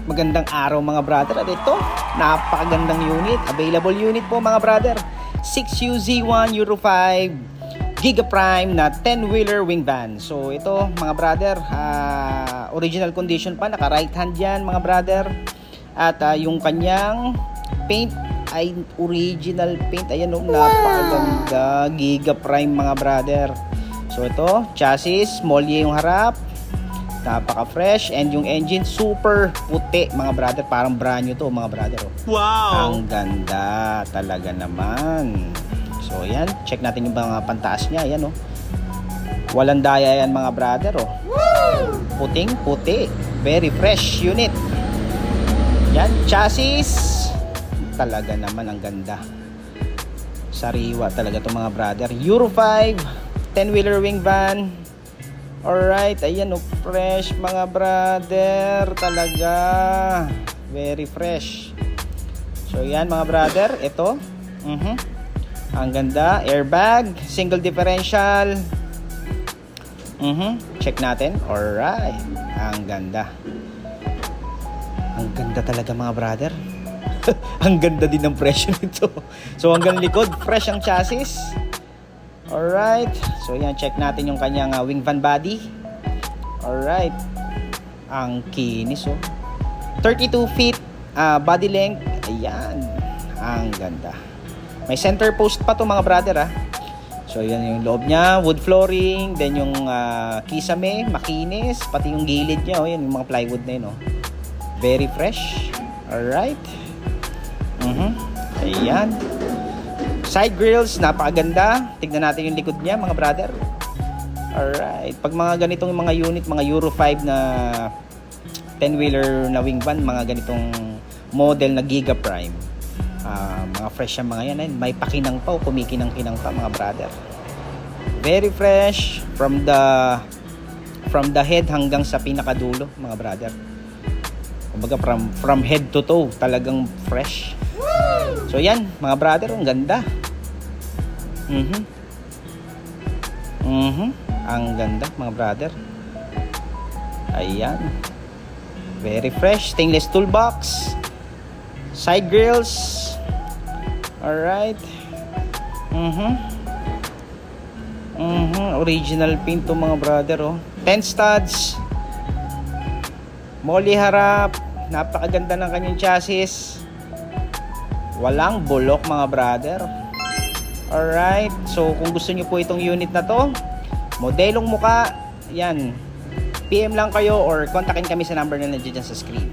Magandang araw mga brother. At ito, napakagandang unit. Available unit po mga brother. 6UZ1 Euro 5 Giga Prime na 10-wheeler wing van. So ito mga brother, original condition pa. Naka right hand yan mga brother. At yung kanyang paint ay original paint. Ayan o, napakaganda. Giga Prime mga brother. So ito, chassis, molye yung harap. Napaka-fresh, and yung engine super puti mga brother, parang brand new to mga brother. Wow! Ang ganda talaga naman. So yan, check natin yung mga pantaas niya. Ayan walang daya yan mga brother. Puting puti, very fresh unit. Yan, chassis talaga naman ang ganda. Sariwa talaga to mga brother. Euro 5 10-wheeler wing van. Alright, ayan fresh mga brother, talaga very fresh. So yan mga brother, ito ang ganda, airbag, single differential. Check natin. Alright, ang ganda talaga mga brother. Ang ganda din ng presyo nito. So hanggang likod, fresh ang chassis. Alright, so yan, check natin yung kanyang wing van body. Alright, ang kinis 32 feet body length. Ayan, ang ganda. May center post pa to mga brother So yan yung loob niya, wood flooring. Then yung kisame, makinis. Pati yung gilid niya, yan yung mga plywood na yun very fresh. Alright. Ayan. Side grills, napakaganda. Tignan natin yung likod niya mga brother. Alright. Pag mga ganitong mga unit, mga Euro 5 na 10-wheeler na wing van, mga ganitong model na Giga Prime, mga fresh yung mga yan. May pakinang pa o kumikinang-kinang pa mga brother. Very fresh from the head hanggang sa pinakadulo mga brother. Kumbaga from head to toe, talagang fresh. So yan mga brother, ang ganda. Ang ganda mga brother. Ayan, very fresh. Stainless toolbox, side grills. Alright. Original paint to mga brother 10 studs, molly harap. Napakaganda ng kanyang chassis. Walang bulok mga brother. Alright, so kung gusto nyo po itong unit na to, modelong muka, yan, PM lang kayo or kontakin kami sa number na nandiyan sa screen.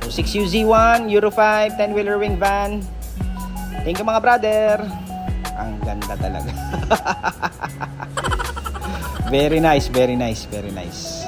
So 6UZ1 Euro 5 10-wheeler wing van. Thank you mga brother. Ang ganda talaga. Very nice, very nice, very nice.